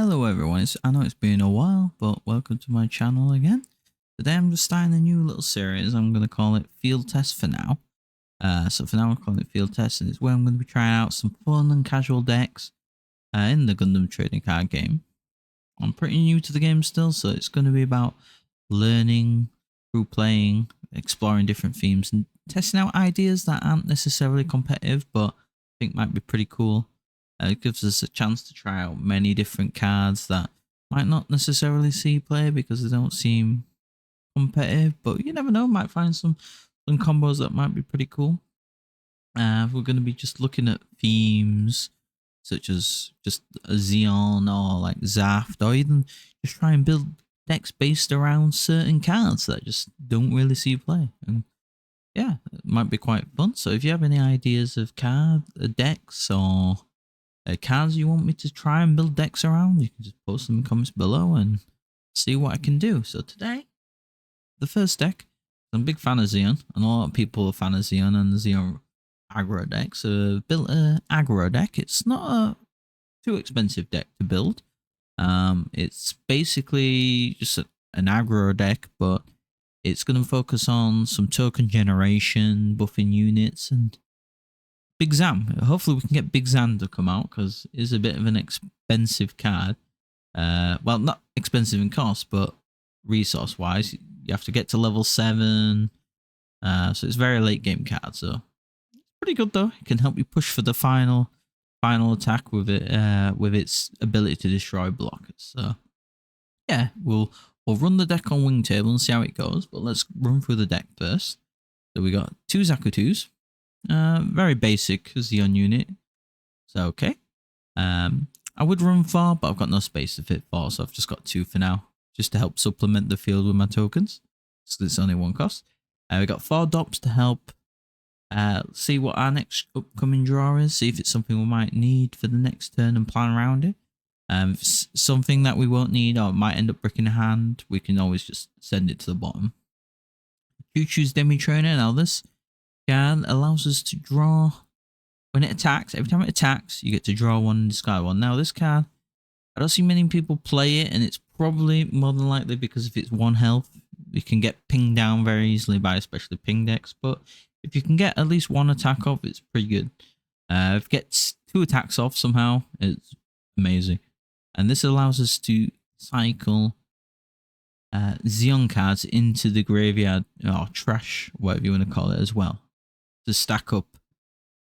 Hello everyone, I know it's been a while, but welcome to my channel again. Today I'm just starting a new little series. I'm going to call it Field Test for now. So for now I'm calling it Field Test, and it's where I'm going to be trying out some fun and casual decks in the Gundam trading card game. I'm pretty new to the game still, so it's going to be about learning through playing, exploring different themes, and testing out ideas that aren't necessarily competitive, but I think might be pretty cool. It gives us a chance to try out many different cards that might not necessarily see play because they don't seem competitive, but you never know, might find some combos that might be pretty cool. We're going to be just looking at themes such as just a Xeon or like Zaft, or even just try and build decks based around certain cards that just don't really see play. And yeah, it might be quite fun. So if you have any ideas of decks or cards you want me to try and build decks around, you can just post them in the comments below and see what I can do. So today, the first deck, I'm a big fan of Xeon, and a lot of people are a fan of Xeon and the Xeon aggro deck. So built an aggro deck. It's not a too expensive deck to build. It's basically just an aggro deck, but it's going to focus on some token generation, buffing units, and Big Zam. Hopefully we can get Big Zam to come out, because it's a bit of an expensive card. Well, not expensive in cost, but resource wise, you have to get to level 7. So it's a very late game card. So it's pretty good though. It can help you push for the final attack with it, with its ability to destroy blockers. So yeah, we'll run the deck on WingTable and see how it goes. But let's run through the deck first. So we got 2 Zakutus. Very basic Xeon unit. So okay. I would run 4, but I've got no space to fit 4, so I've just got 2 for now, just to help supplement the field with my tokens. So it's only 1 cost. We got 4 dops to help see what our next upcoming draw is, see if it's something we might need for the next turn and plan around it. If it's something that we won't need or might end up bricking a hand, we can always just send it to the bottom. Choose Demi Trainer. Now this card allows us to draw when it attacks. Every time it attacks, you get to draw 1 and discard 1. Now this card, I don't see many people play it, and it's probably more than likely because if it's 1 health, you can get pinged down very easily by especially ping decks. But if you can get at least 1 attack off, it's pretty good. If it gets 2 attacks off somehow, it's amazing. And this allows us to cycle Xeon cards into the graveyard, or trash, whatever you want to call it, as well, to stack up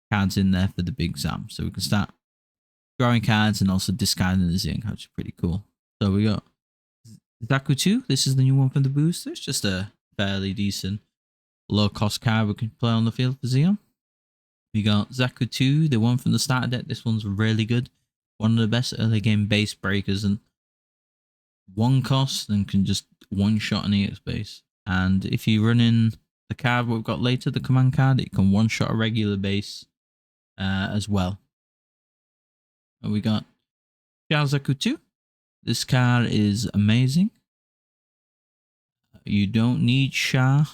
cards in there for the Big Zam. So we can start drawing cards and also discarding the Xeon cards, which is pretty cool. So we got Zaku 2. This is the new one from the booster. It's just a fairly decent low cost card we can play on the field for Xeon. We got Zaku 2, the one from the starter deck. This one's really good. One of the best early game base breakers, and 1 cost and can just one-shot an EX base. And if you run in the card we've got later, the command card, it can one-shot a regular base as well. And we got Zaku 2. This card is amazing. You don't need Shah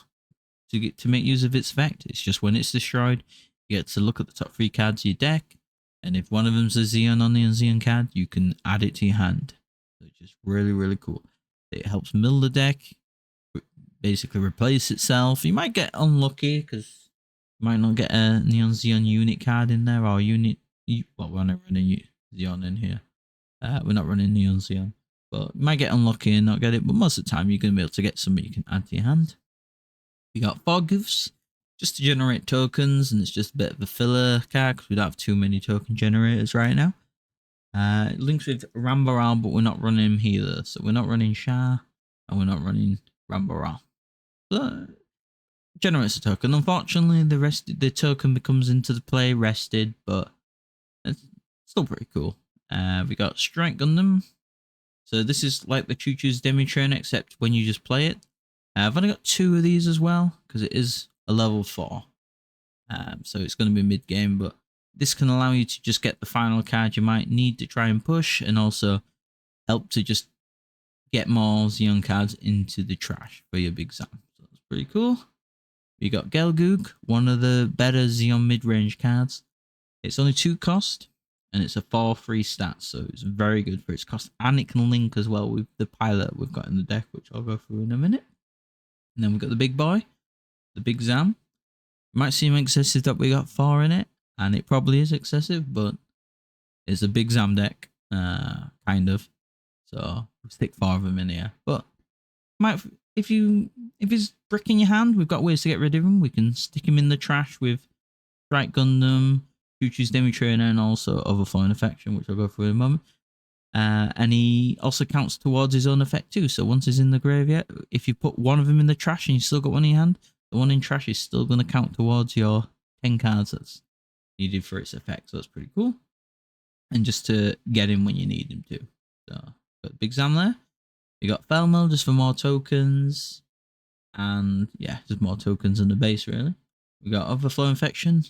to make use of its effect. It's just when it's destroyed, you get to look at the top 3 cards of your deck, and if one of them's a Xeon on the Xeon card, you can add it to your hand. So it's just really cool. It helps mill the deck, basically replace itself. You might get unlucky because you might not get a Neon Xeon unit card in there, or unit. Well, we're not running Xeon in here. We're not running Neon Xeon, but you might get unlucky and not get it. But most of the time, you're going to be able to get something you can add to your hand. We got 4 gifts just to generate tokens, and it's just a bit of a filler card because we don't have too many token generators right now. It links with Rambaral, but we're not running him either. So we're not running Shah, and we're not running Rambaral. So generates a token. Unfortunately, the token becomes into the play rested, but it's still pretty cool. We got Strike Gundam. So this is like the Choo-Choo's Demi Train, except when you just play it. I've only got 2 of these as well, because it is a level 4. So it's going to be mid-game, but this can allow you to just get the final card you might need to try and push, and also help to just get more Xeon cards into the trash for your Big Zam. So that's pretty cool. We got Gelgoog, one of the better Xeon mid-range cards. It's only 2 cost. and it's a 4/3 stats, so it's very good for its cost, and it can link as well with the pilot we've got in the deck, which I'll go through in a minute. And then we've got the big boy, the Big Zam. It might seem excessive that we got 4 in it, and it probably is excessive, but it's a Big Zam deck, kind of. So we'll stick 4 of them in here. But if he's brick in your hand, we've got ways to get rid of him. We can stick him in the trash with Strike Gundam, Choo-Choo's Demi Trainer, and also Overflowing Affection, which I'll go through in a moment. And he also counts towards his own effect too. So once he's in the graveyard, if you put one of them in the trash and you still got one in your hand, the one in trash is still going to count towards your 10 cards that's needed for its effect. So that's pretty cool. And just to get him when you need him to. So got Big Zam there. You got Felmel just for more tokens. And yeah, just more tokens in the base really. We got Overflow Infection.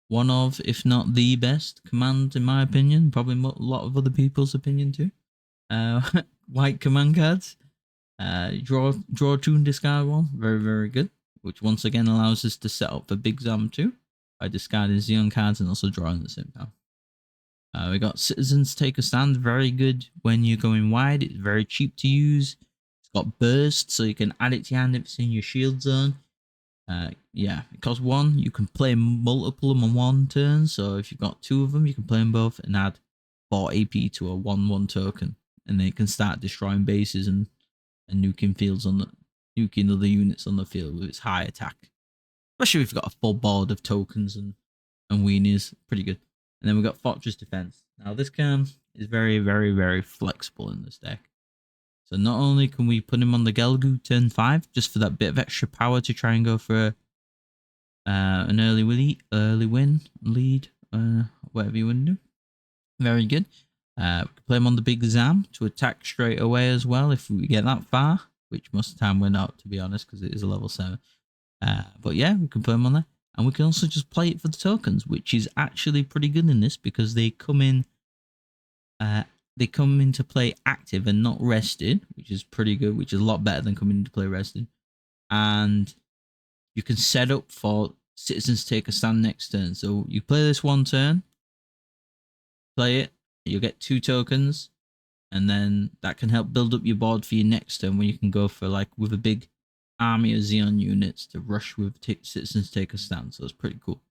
One of, if not the best command in my opinion. Probably a lot of other people's opinion too. White command cards. Draw 2 and discard 1. Very, very good. Which once again allows us to set up for Big Zam too. By discarding Xeon cards and also drawing at the same time. We got Citizens Take a Stand, very good when you're going wide. It's very cheap to use. It's got burst, so you can add it to your hand if it's in your shield zone. Yeah, it costs 1. You can play multiple of them on 1 turn, so if you've got 2 of them, you can play them both and add 4 AP to a 1/1 token. And then it can start destroying bases and nuking fields nuking other units on the field with its high attack. Especially if you've got a full board of tokens and weenies, pretty good. And then we've got Fortress Defense. Now this cam is very, very, very flexible in this deck. So not only can we put him on the Gelgu turn 5, just for that bit of extra power to try and go for an early win, lead, whatever you want to do. Very good. We can play him on the Big Zam to attack straight away as well if we get that far, which most of the time we're not, to be honest, because it is a level 7. But yeah, we can play him on there. And we can also just play it for the tokens, which is actually pretty good in this because they come in. They come into play active and not rested, which is pretty good, which is a lot better than coming into play rested. And you can set up for Citizens Take a Stand next turn. So you play this 1 turn, play it, you'll get 2 tokens, and then that can help build up your board for your next turn when you can go for like with a big army of Xeon units to rush with Citizens Take a Stand. So it's pretty cool.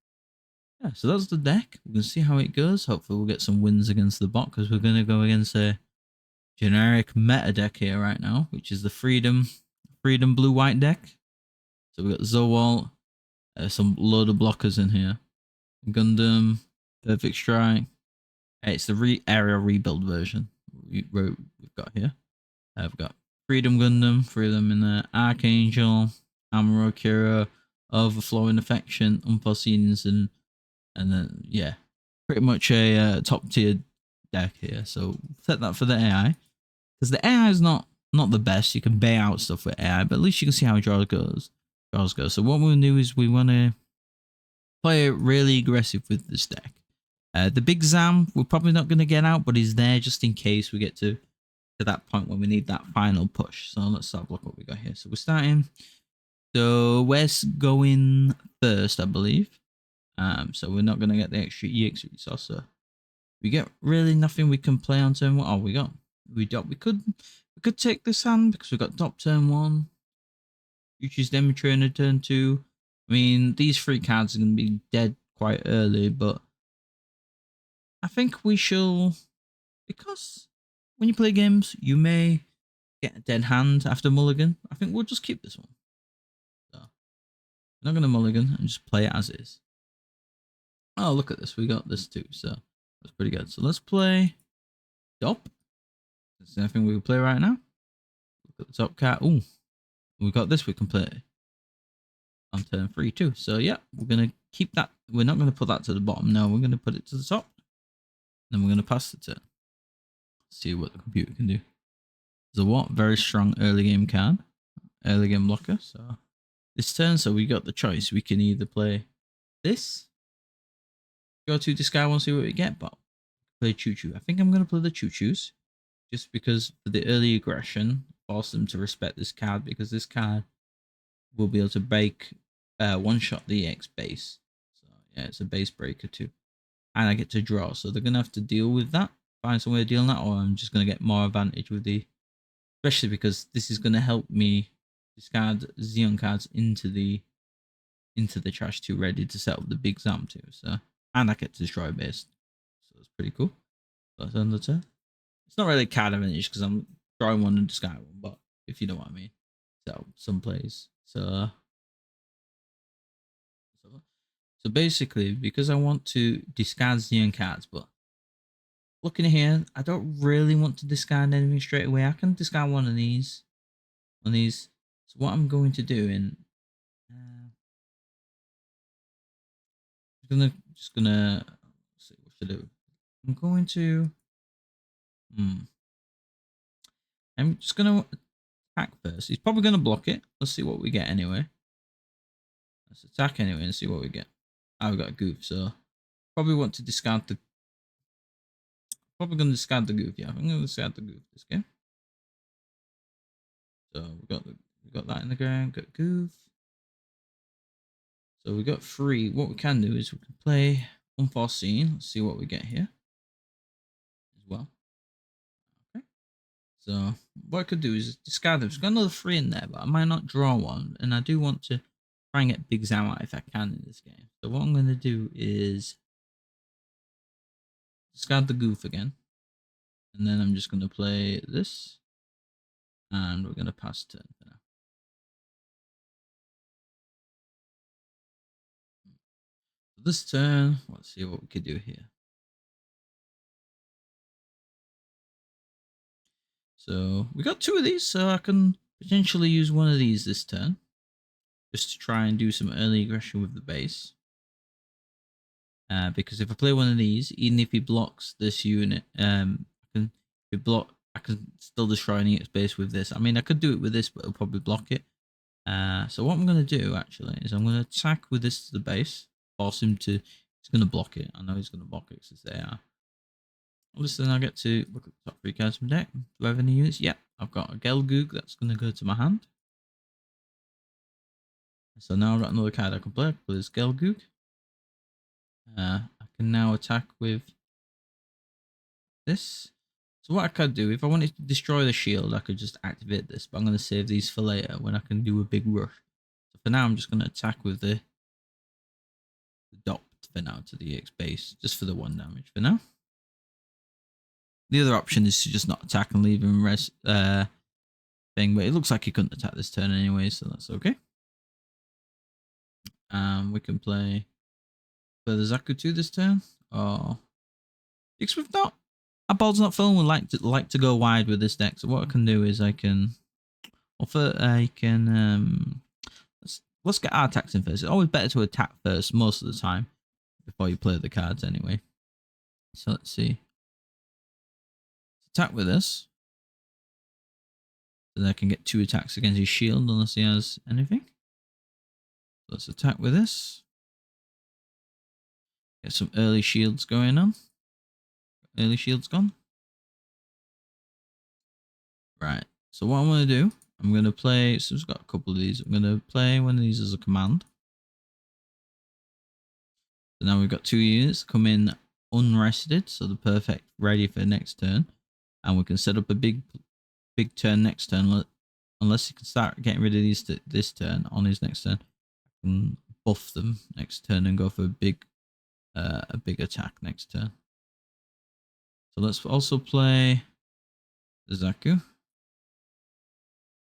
Yeah, so that's the deck. We can see how it goes. Hopefully we'll get some wins against the bot because we're going to go against a generic meta deck here right now, which is the Freedom blue-white deck. So we've got Zowalt, some load of blockers in here. Gundam, Perfect Strike. It's the area rebuild version we've got here. We've got Freedom Gundam, 3 of them in there. Archangel, Amuro Kira, Overflowing Affection, Unforeseen Incident. And then, yeah, pretty much a top tier deck here. So set that for the AI. Because the AI is not the best. You can bay out stuff with AI, but at least you can see how draws goes. So what we'll do is we want to play it really aggressive with this deck. The Big Zam, we're probably not going to get out, but he's there just in case we get to that point when we need that final push. So let's have a look what we got here. So we're starting. So Wes going first, I believe. So we're not going to get the extra EX resource. So we get really nothing we can play on turn 1. Oh, we could take this hand because we got top turn 1. You choose Demi Trainer turn 2. I mean, these 3 cards are going to be dead quite early, but I think we shall, because when you play games, you may get a dead hand after mulligan. I think we'll just keep this one. So I'm not going to mulligan and just play it as is. Oh, look at this. We got this too, so that's pretty good. So let's play top. That's anything we can play right now. Look at the top card. Oh, we got this. We can play on turn 3 too. So yeah, we're going to keep that. We're not going to put that to the bottom. No, we're going to put it to the top. Then we're going to pass the turn. See what the computer can do. There's a what? Very strong early game card. Early game blocker. So this turn, so we got the choice. We can either play this. Go to discard one, see what we get, but play Choo-Choo. I think I'm going to play the Choo-Choos just because for the early aggression, force them to respect this card because this card will be able to break one-shot the EX base. So yeah, it's a base breaker too. and I get to draw. So they're gonna have to deal with that, find some way of dealing that, or I'm just gonna get more advantage with the, especially because this is gonna help me discard Xeon cards into the trash too, ready to set up the Big Zam too. So, and I get to destroy a base, so it's pretty cool. So that's on the turn. It's not really card advantage because I'm drawing one and discard one, but if you know what I mean. So some plays. So basically, because I want to discard Xeon cards, but looking here, I don't really want to discard anything straight away. I can discard one of these. So what I'm going to do in, just gonna let's see what should I do. I'm going to, I'm just gonna attack first. He's probably gonna block it. Let's see what we get anyway. Let's attack anyway and see what we get. Oh, we got a goof, so probably want to discard the. Probably gonna discard the goof. Yeah, I'm gonna discard the goof this game. So we got that in the ground. Got goof. So we got 3. What we can do is we can play unforeseen. Let's see what we get here as well. Okay. So what I could do is discard them. There's got another 3 in there, but I might not draw one, and I do want to try and get Big Zam out if I can in this game. So what I'm going to do is discard the goof again, and then I'm just going to play this, and we're going to pass turn for now. This turn, let's see what we could do here. So we got 2 of these, so I can potentially use one of these this turn, just to try and do some early aggression with the base. Because if I play one of these, even if he blocks this unit, I can still destroy any its base with this. I mean, I could do it with this, but it'll probably block it. So what I'm going to do actually is I'm going to attack with this to the base, force him to. He's going to block it. I know he's going to block it since they are. Listen, I get to look at the top 3 cards from deck. Do I have any units? Yep, I've got a Gelgoog that's going to go to my hand. So now I've got another card I can play. I can play this Gelgoog. I can now attack with this. So what I could do, if I wanted to destroy the shield, I could just activate this. But I'm going to save these for later when I can do a big rush. So for now, I'm just going to attack with the dot for now to the EX base, just for the 1 damage for now. The other option is to just not attack and leave him rest thing, but it looks like he couldn't attack this turn anyway, so that's okay. We can play the Zaku 2 this turn, or because we've not, our board's not full, we like to go wide with this deck. So what I can do is I can let's get our attacks in first. It's always better to attack first most of the time before you play the cards anyway. So let's see. Attack with this. Then I can get 2 attacks against his shield unless he has anything. Let's attack with this. Get some early shields going on. Early shields gone. Right. So what I'm going to do, I'm going to play, so it's got a couple of these. I'm going to play one of these as a command. So now we've got 2 units come in unrested, so the perfect ready for next turn. And we can set up a big turn next turn. Unless he can start getting rid of these this turn, on his next turn, I can buff them next turn and go for a big attack next turn. So let's also play the Zaku.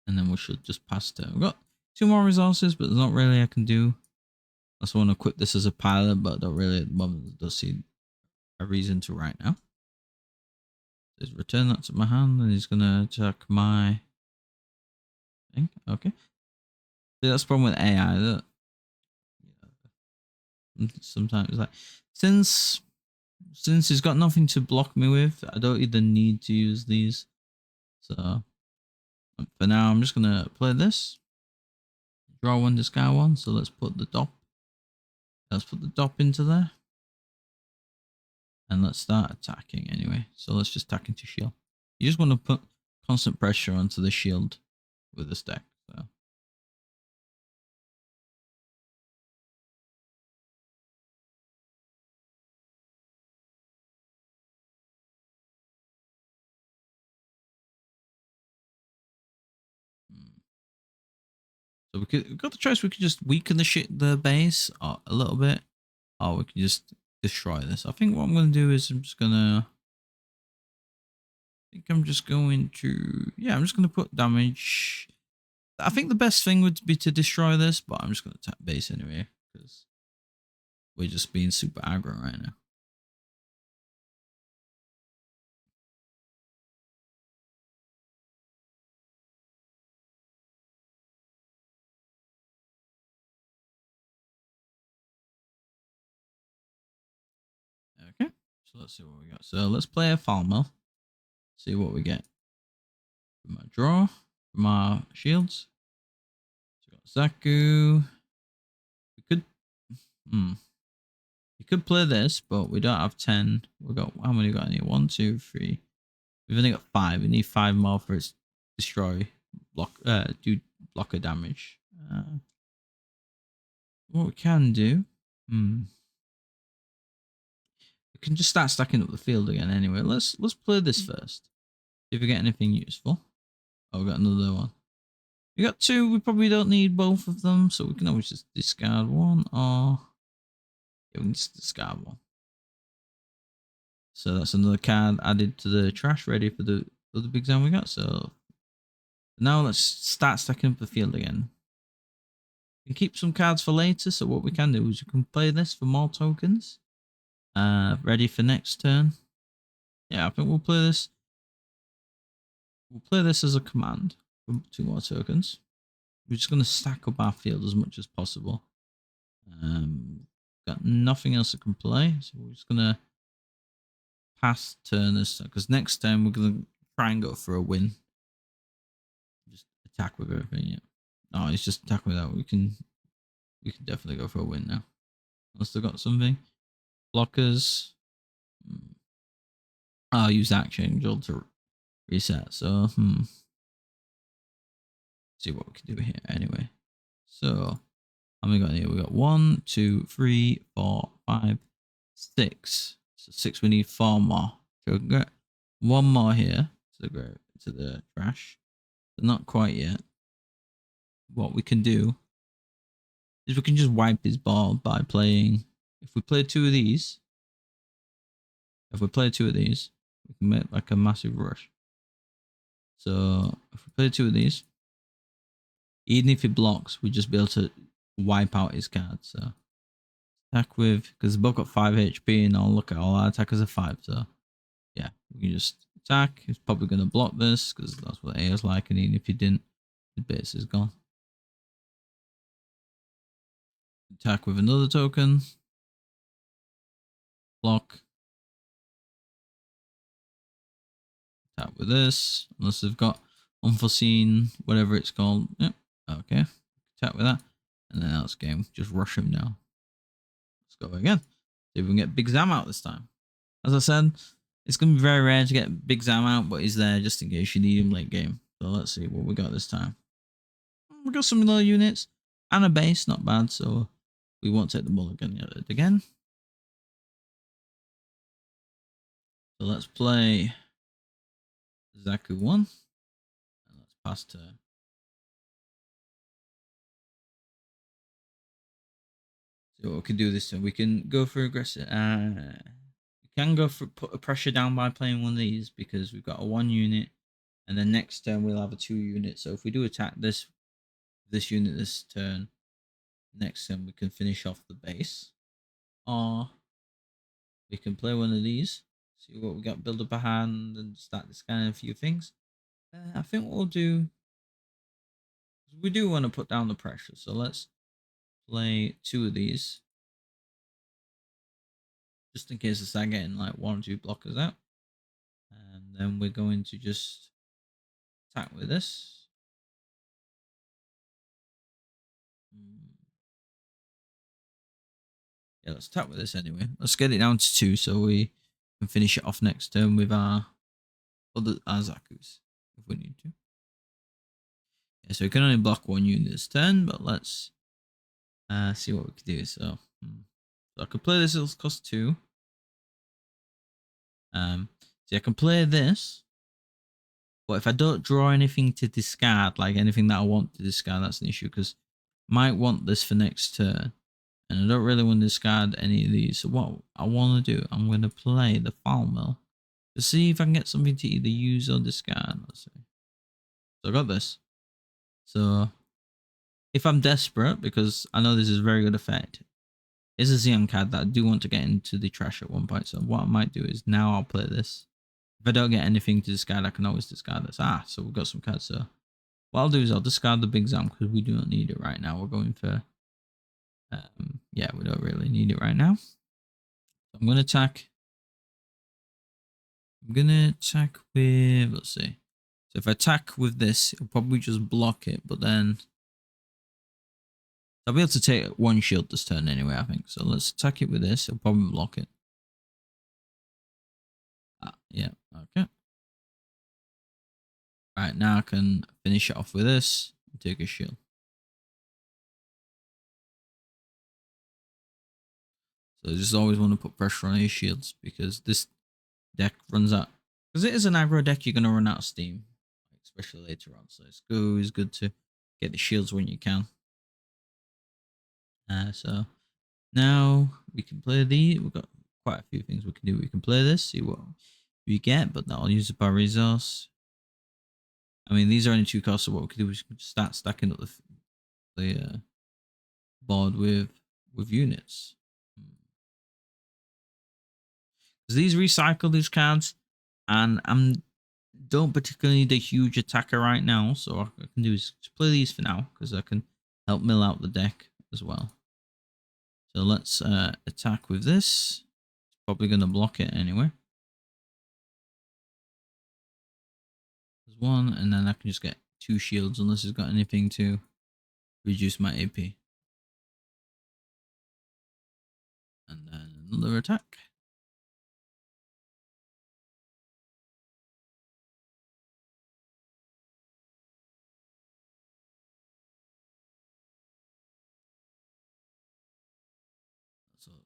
And then we should just pass turn. We've got 2 more resources, but there's not really I can do. I also want to equip this as a pilot, but I don't really at the moment don't see a reason to right now. Let's return that to my hand, and he's gonna attack my thing. Okay. See, that's the problem with AI. That sometimes like since he's got nothing to block me with, I don't even need to use these. So for now, I'm just gonna play this. Draw 1, discard 1. So let's put the dop. Let's put the dop into there. And let's start attacking anyway. So let's just attack into shield. You just want to put constant pressure onto the shield with this deck. So So we've got the choice. We could just weaken the base a little bit, or we can just destroy this. I think what I'm going to do is I'm just going to, yeah, I'm just going to put damage. I think the best thing would be to destroy this, but I'm just going to attack base anyway, because we're just being super aggro right now. Okay, so let's see what we got. So let's play a farmer, see what we get. From our draw, from our shields. So we got Zaku. We could, you could play this, but we don't have 10. We got, how many we got in here? 1, 2, 3. We've only got 5. We need 5 more for its destroy, do blocker damage. What we can do, we can just start stacking up the field again. Anyway, let's play this first. See if we get anything useful. Oh, we got another one. We got 2. We probably don't need both of them, so we can always just discard one, or yeah, we can just discard one. So that's another card added to the trash, ready for the other Big Zam we got. So now let's start stacking up the field again. We can keep some cards for later. So what we can do is we can play this for more tokens. Ready for next turn. Yeah, I think we'll play this. We'll play this as a command for 2 more tokens. We're just going to stack up our field as much as possible. Got nothing else that can play, so we're just going to pass turn this, because next time we're going to try and go for a win. Just attack with everything. Yeah. No, it's just attack with that. We can definitely go for a win now. Unless they've got something. Blockers. I'll use action to reset. So see what we can do here anyway. So how many got here? We got 1, 2, 3, 4, 5, 6. So 6. We need 4 more. So we get 1 more here to the trash. But not quite yet. What we can do is we can just wipe his ball by playing. If we play 2 of these, we can make like a massive rush. So if we play 2 of these, even if he blocks, we'd just be able to wipe out his card. So attack with, because both got 5 HP, and I'll look at all our attackers are 5. So yeah, we can just attack. He's probably going to block this because that's what A is like, and even if he didn't, the base is gone. Attack with another token. Block. Attack with this, unless they've got unforeseen, whatever it's called. Yep. Okay. Attack with that, and then that's game. Just rush him now. Let's go again. See if we can get Big Zam out this time. As I said, it's going to be very rare to get Big Zam out, but he's there just in case you need him late game. So let's see what we got this time. We got some little units and a base, not bad. So we won't take the mulligan again. So let's play Zaku 1. And let's pass turn. So what we can do this time, we can go for aggressive. We can go for put a pressure down by playing one of these, because we've got a 1 unit, and then next turn we'll have a 2 unit. So if we do attack this unit this turn, next turn we can finish off the base, or we can play one of these, see what we got, build up a hand, and start discarding a few things. I think what we'll do, we do want to put down the pressure, so let's play 2 of these, just in case I start getting like 1 or 2 blockers out. And then we're going to just attack with this. Yeah, let's attack with this anyway. Let's get it down to 2 so we can finish it off next turn with our Zakus if we need to. Yeah, so we can only block 1 unit this turn, but let's see what we can do. So I could play this, it'll cost 2. See, I can play this, But if I don't draw anything to discard, like anything that I want to discard, that's an issue because I might want this for next turn. And I don't really want to discard any of these. So what I want to do, I'm going to play the foul mill to see if I can get something to either use or discard. Let's see. So I got this. So if I'm desperate, because I know this is a very good effect, is a Xeon card that I do want to get into the trash at one point. So what I might do is now I'll play this. If I don't get anything to discard, I can always discard this. So we've got some cards. So what I'll do is I'll discard the Big Zam because we do not need it right now. We're going for, yeah, we don't really need it right now. I'm going to attack. I'm going to attack with, let's see. So if I attack with this, it'll probably just block it, but then I'll be able to take one shield this turn anyway, I think. So let's attack it with this. It'll probably block it. Yeah, okay. Right, now I can finish it off with this and take a shield. So I just always want to put pressure on your shields because this deck runs out. Because it is an aggro deck, you're going to run out of steam, especially later on. So it's always good to get the shields when you can. So now we can play these. We've got quite a few things we can do. We can play this, see what we get, but that'll use up our resource. I mean, these are only 2 costs, so what we can do is start stacking up the board with units. Because these recycle these cards, and don't particularly need a huge attacker right now, so what I can do is just play these for now, because I can help mill out the deck as well. So let's attack with this. It's probably going to block it anyway. There's one, and then I can just get 2 shields unless it's got anything to reduce my AP. And then another attack.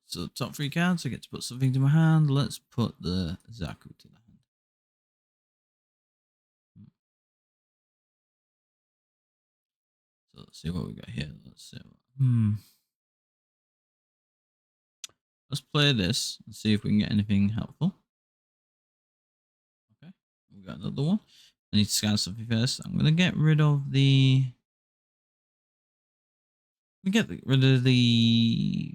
So top 3 cards, I get to put something to my hand. Let's put the Zaku to the hand. So let's see what we got here. Let's see. Let's play this and see if we can get anything helpful. Okay, we got another one. I need to scan something first. I'm gonna get rid of the. Get rid of the.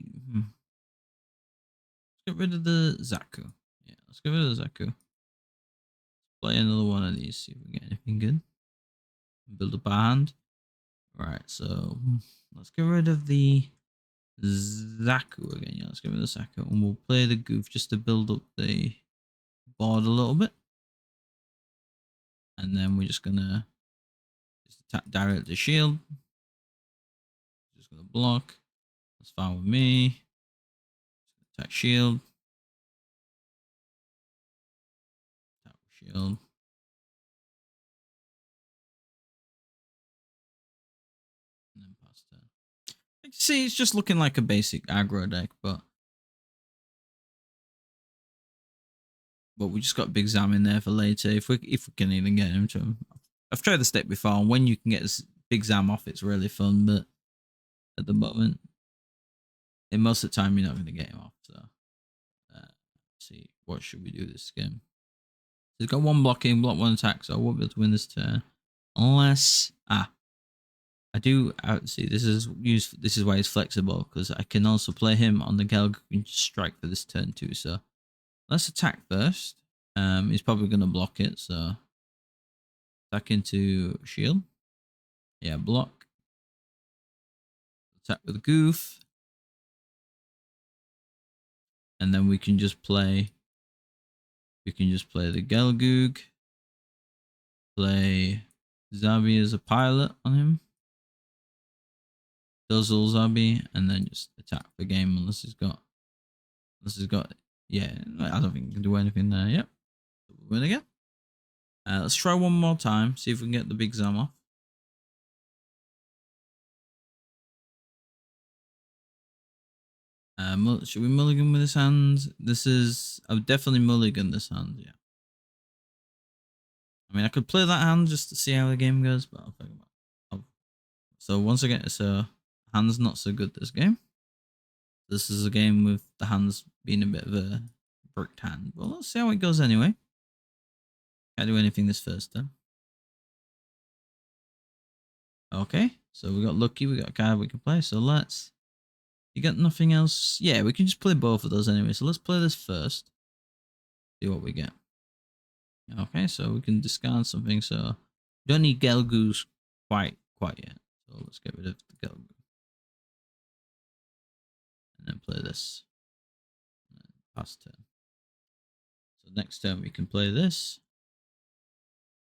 Let's get rid of the Zaku. Yeah, let's get rid of the Zaku. Let's play another one of these. See if we get anything good. Build up our hand. Right, so let's get rid of the Zaku again. Yeah, let's get rid of the Zaku, and we'll play the Goof just to build up the board a little bit. And then we're just gonna attack direct the shield. Just gonna block. That's fine with me. Attack shield. Attack shield. And then pass turn. You see, it's just looking like a basic aggro deck, but we just got Big Zam in there for later if we can even get him to him. I've tried this deck before, and when you can get this Big Zam off, it's really fun. But at the moment, in most of the time, you're not going to get him off. So, let's see, what should we do this game? So he's got 1 blocking, block 1 attack, so I won't be able to win this turn unless I do. See, this is why he's flexible because I can also play him on the Gelg and strike for this turn too. So let's attack first. He's probably going to block it, so attack into shield. Yeah, block. Attack with Goof. And then we can just play the Gelgoog. Play Zabi as a pilot on him. Dozle Zabi, and then just attack the game unless he's got yeah, I don't think he can do anything there. Yep. Win again. Let's try one more time, see if we can get the Big Zam off. Should we mulligan with this hand? I would definitely mulligan this hand, yeah. mean, I could play that hand just to see how the game goes, but I'll think about it. So once again, so hand's not so good this game. This is a game with the hands being a bit of a bricked hand. Well, let's see how it goes anyway. Can't do anything this first time. Okay, so we got lucky, we got a card we can play, so let's... You got nothing else? Yeah, we can just play both of those anyway, so let's play this first. See what we get. Okay, so we can discard something, so... We don't need Gelgoos quite yet. So let's get rid of the Gelgoo. And then play this. And then pass turn. So next turn we can play this.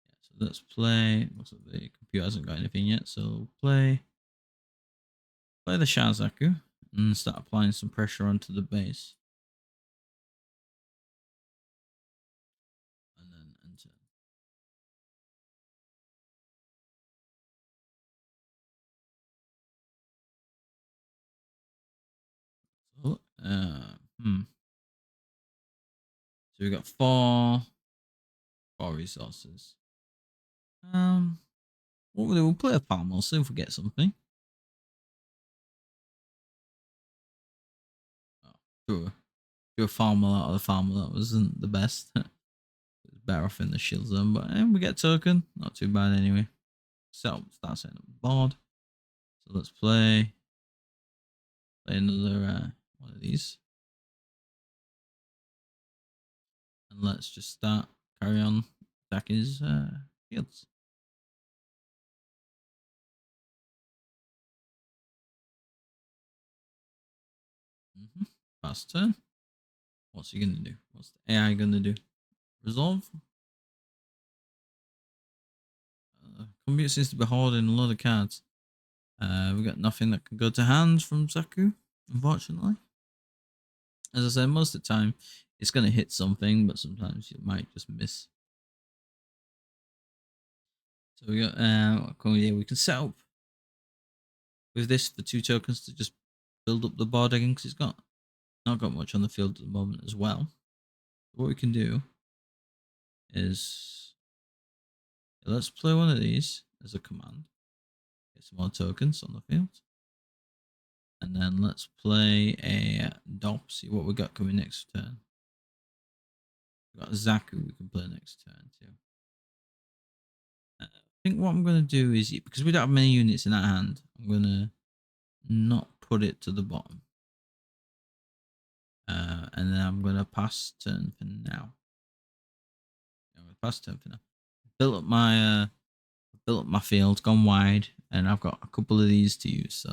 Yeah, so let's play... Looks like the computer hasn't got anything yet, so play the Shazaku and start applying some pressure onto the base. And then enter. So, so we got four resources. What we'll do, we'll play a farm. We'll see if we get something. Oh, do a farmer out of the farmer. That wasn't the best. It's better off in the shield zone, but we get token. Not too bad anyway. So start setting up the board. So let's play another one of these. And let's just carry on attacking his fields. Pass turn. What's he gonna do? What's the AI gonna do? Resolve. Computer seems to be holding a lot of cards. We got nothing that can go to hand from Zaku, unfortunately. As I said, most of the time it's gonna hit something, but sometimes you might just miss. So we got we can set up with this for 2 tokens to just build up the board again, because it's not got much on the field at the moment as well. What we can do is let's play one of these as a command. Get some more tokens on the field. And then let's play a Dop, see what we got coming next turn. We got Zaku we can play next turn too. I think what I'm going to do is, because we don't have many units in that hand, I'm going to not put it to the bottom. And then I'm going to pass turn for now. I'm going to pass turn for now. Built up my field, gone wide, and I've got a couple of these to use.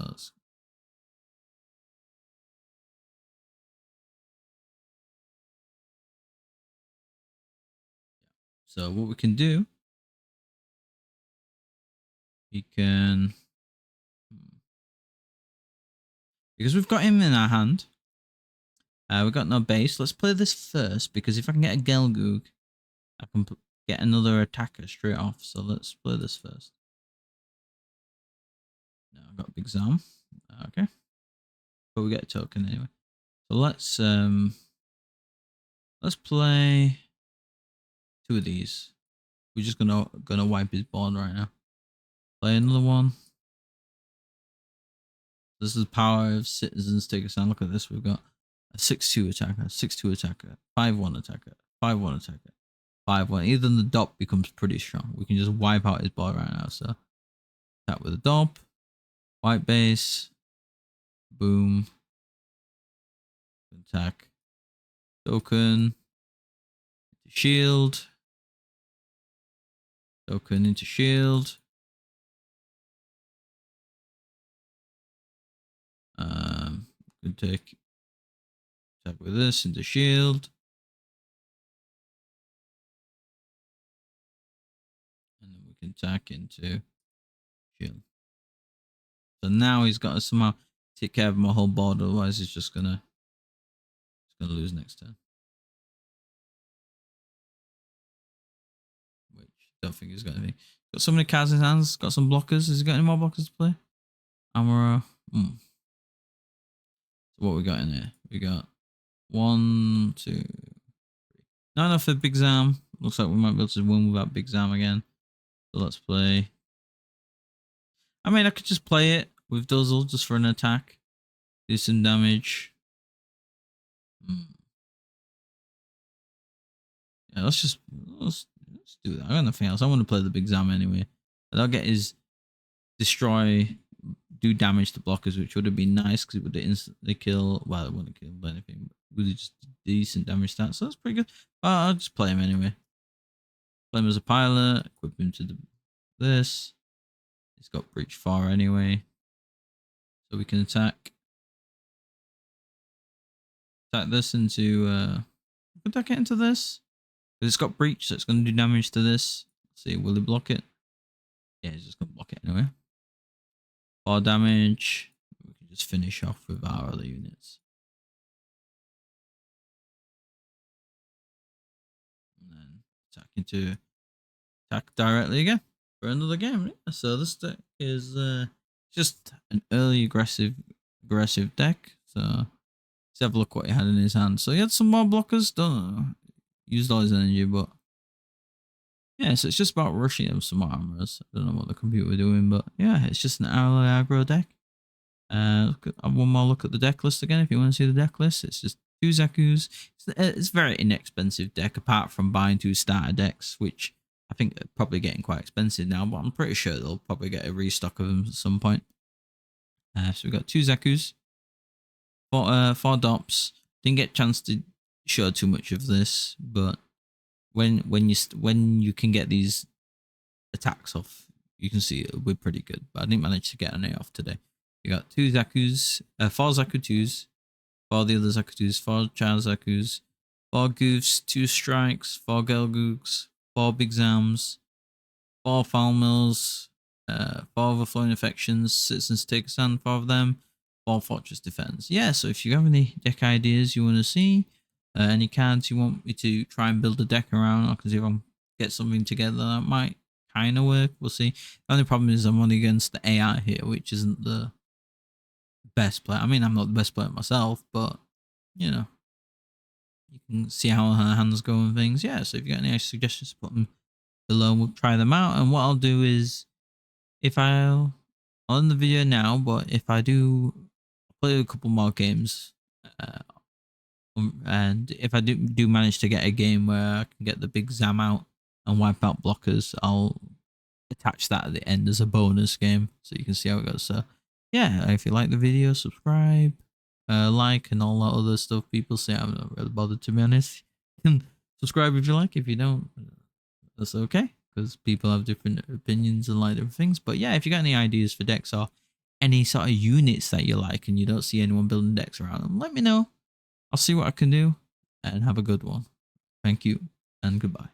So what we can do, we can, because we've got him in our hand, we've got no base. Let's play this first, because if I can get a Gelgoog, I can get another attacker straight off. So let's play this first. No, I've got Big Zam. Okay, but we get a token anyway. So let's play 2 of these. We're just gonna wipe his board right now. Play another one. This is the power of citizens. Take a stand. Look at this. We've got a 6-2 attacker, 6-2 attacker, 5-1 attacker, 5-1 attacker, 5-1. Even the Dop becomes pretty strong. We can just wipe out his board right now. So attack with a Dop, white base, boom, attack, token, shield, token into shield. Could take attack with this into shield. And then we can attack into shield. So now he's got to somehow take care of my whole board, otherwise he's just gonna lose next turn. Which I don't think he's got anything. Got so many cards in his hands, got some blockers. Has he got any more blockers to play? Amara. So what we got in here? We got 1, 2, 3. Not enough for Big Zam. looks like we might be able to win without Big Zam again. So let's play. I mean, I could just play it with Dozle just for an attack. Do some damage. Yeah, let's do that. I got nothing else. I want to play the Big Zam anyway. What I'll get is destroy, do damage to blockers, which would have been nice because it would have instantly kill. Well, it wouldn't kill anything, but it would have just decent damage stats. So that's pretty good. I'll just play him anyway. Play him as a pilot. Equip him to this. He's got breach 4 anyway, so we can attack this into. Could I get into this? Because it's got breach, so it's going to do damage to this. Let's see, will he block it? Yeah, he's just going to block it anyway. 4 damage. We can just finish off with our other units. And then attack directly again for another game. Yeah, so this deck is just an early aggressive deck. So let's have a look what he had in his hand. So he had some more blockers. Don't know. Used all his energy, but yeah, so it's just about rushing him some armors. I don't know what the computer were doing, but yeah, it's just an early aggro deck. One more look at the deck list again. If you want to see the deck list, it's just 2 Zakus. It's a very inexpensive deck, apart from buying 2 starter decks, which I think are probably getting quite expensive now, but I'm pretty sure they'll probably get a restock of them at some point. So we've got 2 Zakus, 4 Dops. Didn't get a chance to show too much of this, but when you can get these attacks off, you can see we're pretty good. But I didn't manage to get any off today. You got 2 Zakus, 4 Zaku 2s, 4 the other Zaku 2s, 4 Child Zakus, 4 Goofs, 2 Strikes, 4 Gelgooks, 4 Big Zams, 4 Foul Mills, 4 Overflowing Affections, Citizens Take a Stand, 4 of them, 4 Fortress Defense. Yeah, so if you have any deck ideas you want to see, any cards you want me to try and build a deck around, I can see if I can get something together that might kind of work. We'll see. The only problem is I'm only against the AI here, which isn't the best player. I mean, I'm not the best player myself, but you know, you can see how her hands go and things. Yeah, so if you got any suggestions, put them below and we'll try them out. And what I'll do is, I'll end the video now, but if I do play a couple more games, and if I do manage to get a game where I can get the Big Zam out and wipe out blockers, I'll attach that at the end as a bonus game so you can see how it goes. So yeah, if you like the video, subscribe, like, and all that other stuff people say. I'm not really bothered, to be honest. Subscribe if you like. If you don't, that's okay, because people have different opinions and like different things. But yeah, if you got any ideas for decks or any sort of units that you like and you don't see anyone building decks around them, let me know. I'll see what I can do, and have a good one. Thank you and goodbye.